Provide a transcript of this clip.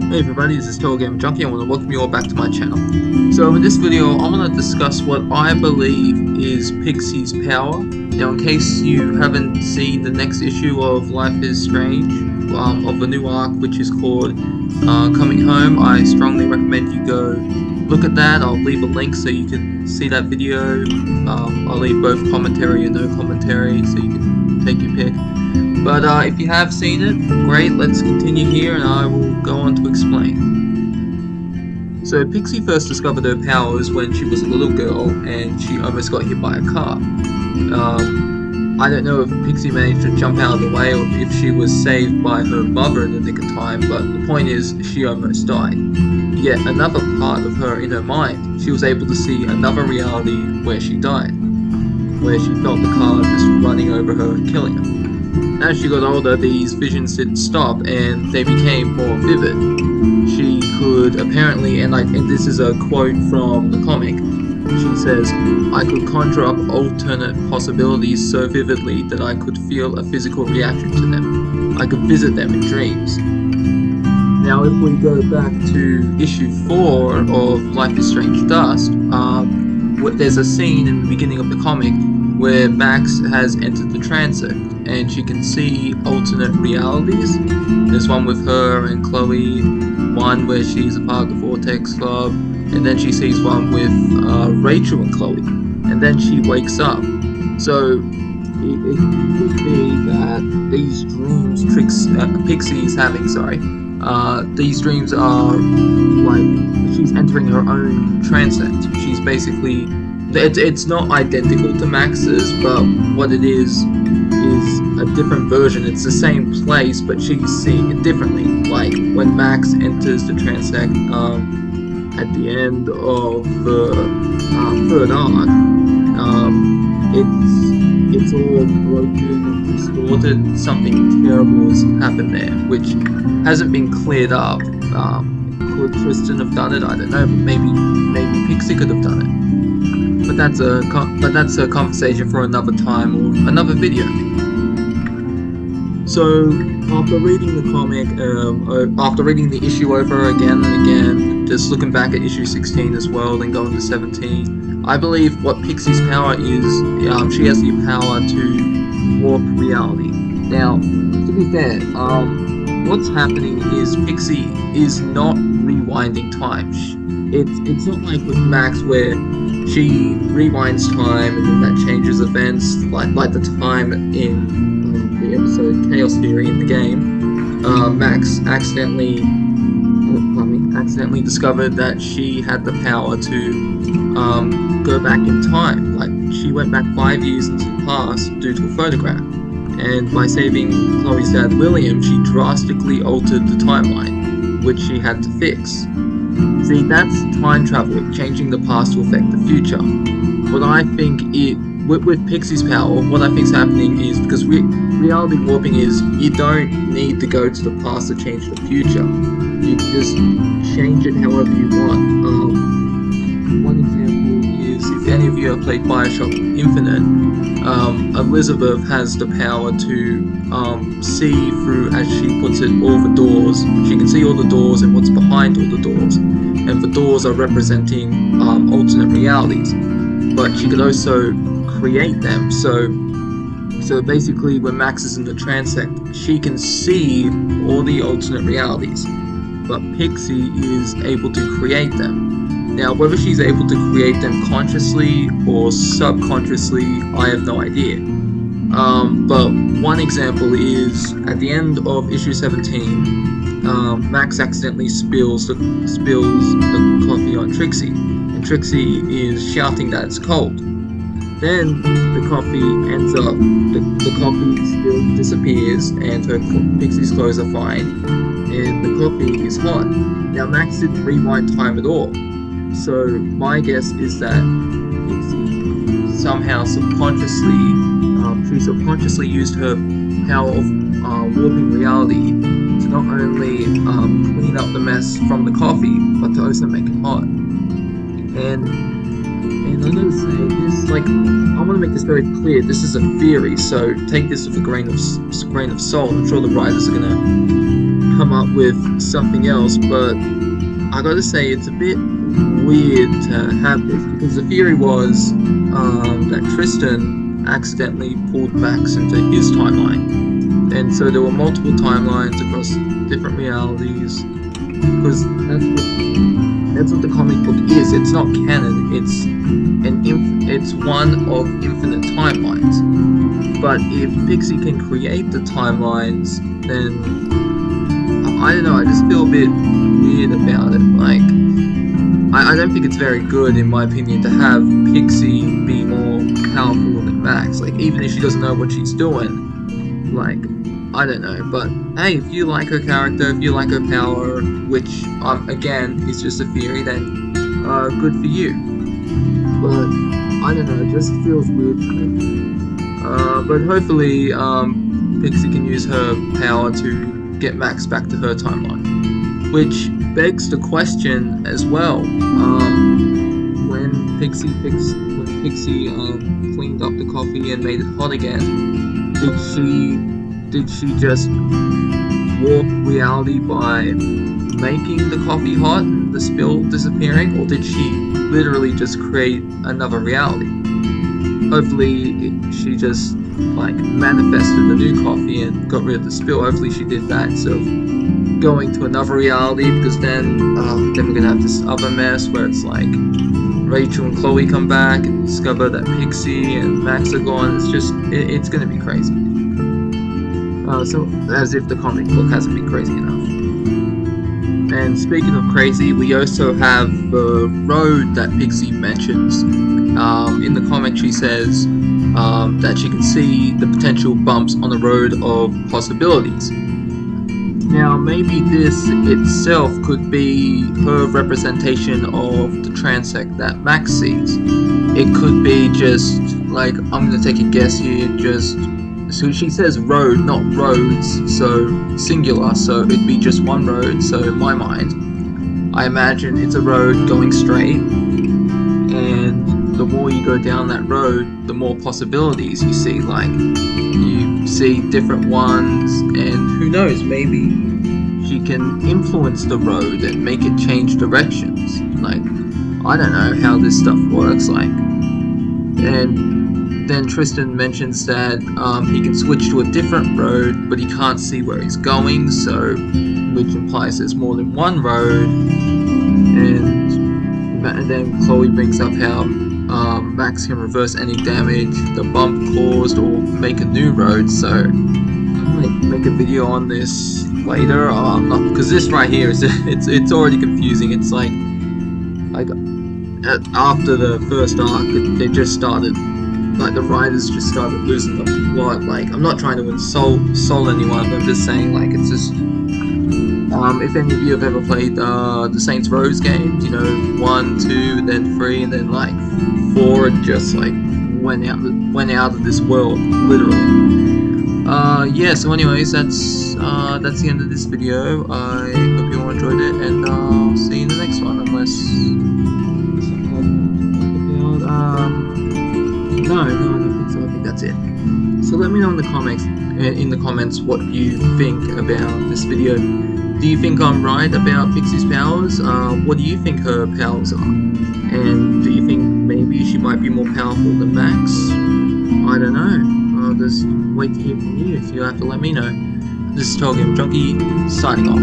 Hey everybody, this is TotalGamerJunkie. I want to welcome you all back to my channel. So in this video, I want to discuss what I believe is Pixie's power. Now in case you haven't seen the next issue of Life is Strange, of the new arc which is called Coming Home, I strongly recommend you go look at that. I'll leave a link so you can see that video. I'll leave both commentary and no commentary so you can take your pick. But if you have seen it, great, let's continue here and I will go on to explain. So Pixie first discovered her powers when she was a little girl and she almost got hit by a car. I don't know if Pixie managed to jump out of the way or if she was saved by her mother in the nick of time, but the point is she almost died. Yet another part of her in her mind, she was able to see another reality where she died, where she felt the car just running over her and killing her. As she got older, these visions didn't stop and they became more vivid. She could apparently, and this is a quote from the comic, she says, "I could conjure up alternate possibilities so vividly that I could feel a physical reaction to them. I could visit them in dreams." Now if we go back to issue 4 of Life is Strange Dust, there's a scene in the beginning of the comic where Max has entered the transit and she can see alternate realities. There's one with her and Chloe, one where she's a part of the Vortex Club, and then she sees one with Rachel and Chloe, and then she wakes up. So it could be that these dreams Pixie is having, these dreams are like she's entering her own transect. She's basically, it's not identical to Max's, but what it is a different version. It's the same place, but she's seeing it differently. Like when Max enters the transect at the end of the third arc, it's all broken and distorted. Something terrible has happened there, which hasn't been cleared up. Could Tristan have done it? I don't know, but maybe Pixie could have done it. But that's a conversation for another time or another video. So after reading the comic, after reading the issue over again and again, just looking back at issue 16 as well, then going to 17, I believe what Pixie's power is, she has the power to warp reality. Now, to be fair, what's happening is Pixie is not rewinding time. It's not like with Max where she rewinds time and then that changes events, like the time in the episode Chaos Theory in the game. Max accidentally discovered that she had the power to go back in time. Like she went back 5 years into the past due to a photograph, and by saving Chloe's dad William, she drastically altered the timeline, which she had to fix. See, that's time travel, changing the past to affect the future. What I think with Pixie's power, what I think is happening is, because reality warping is, you don't need to go to the past to change the future. You can just change it however you want. One example is, if any of you have played Bioshock Infinite, Elizabeth has the power to see through, as she puts it, all the doors. She can see all the doors and what's behind all the doors. And the doors are representing alternate realities. But she could also create them. So basically when Max is in the transect, she can see all the alternate realities. But Pixie is able to create them. Now, whether she's able to create them consciously or subconsciously, I have no idea. But one example is, at the end of issue 17, Max accidentally spills the coffee on Trixie, and Trixie is shouting that it's cold. Then the coffee the coffee still disappears, and Pixie's clothes are fine, and the coffee is hot. Now Max didn't rewind time at all. So my guess is that Pixie somehow subconsciously used her power of warping reality to not only clean up the mess from the coffee, but to also make it hot. And I'm gonna say this, I want to make this very clear. This is a theory, so take this with a grain of salt. I'm sure the writers are gonna come up with something else, but I gotta say it's a bit weird to have this, because the theory was that Tristan accidentally pulled Max into his timeline, and so there were multiple timelines across different realities, because that's what the comic book is. It's not canon, it's one of infinite timelines. But if Pixie can create the timelines, then I don't know, I just feel a bit weird about it. Like, I don't think it's very good, in my opinion, to have Pixie be more powerful than Max. Like, even if she doesn't know what she's doing, like, I don't know. But hey, if you like her character, if you like her power, which again is just a theory, then good for you. But I don't know, it just feels weird to me. But hopefully Pixie can use her power to get Max back to her timeline. Which begs the question as well, when Pixie cleaned up the coffee and made it hot again, did she just warp reality by making the coffee hot and the spill disappearing, or did she literally just create another reality? Hopefully she just like manifested the new coffee and got rid of the spill. Hopefully she did that instead of going to another reality, because then we're gonna have this other mess where it's like Rachel and Chloe come back and discover that Pixie and Max are gone. It's just it's gonna be crazy. So as if the comic book hasn't been crazy enough. And speaking of crazy, we also have the road that Pixie mentions. In the comic she says that she can see the potential bumps on the road of possibilities. Now maybe this itself could be her representation of the transect that Max sees. It could be just, like, I'm gonna take a guess here, so she says road, not roads, so singular, so it'd be just one road. So in my mind, I imagine it's a road going straight, and the more you go down that road, the more possibilities you see. Like, you see different ones, and who knows, maybe she can influence the road and make it change directions. Like, I don't know how this stuff works, like. And then Tristan mentions that he can switch to a different road, but he can't see where he's going, so which implies there's more than one road. And then Chloe brings up how Max can reverse any damage the bump caused or make a new road. So I might make a video on this later. I'm not, because this right here is it's already confusing. It's like after the first arc, it just started. Like, the writers just started losing the plot. Like, I'm not trying to insult anyone, but I'm just saying, like, it's just, if any of you have ever played the Saints Rose games, you know, 1, 2, then 3, and then like 4, and just like went out of this world, literally. Yeah, so anyways, that's the end of this video. I hope you all enjoyed it, and I'll see you in the next one, unless no, I don't think so. I think that's it. So let me know in the comments what you think about this video. Do you think I'm right about Pixie's powers? What do you think her powers are? And do you think maybe she might be more powerful than Max? I don't know. I'll just wait to hear from you if you have to let me know. This is TotalGamerJunkie, signing off.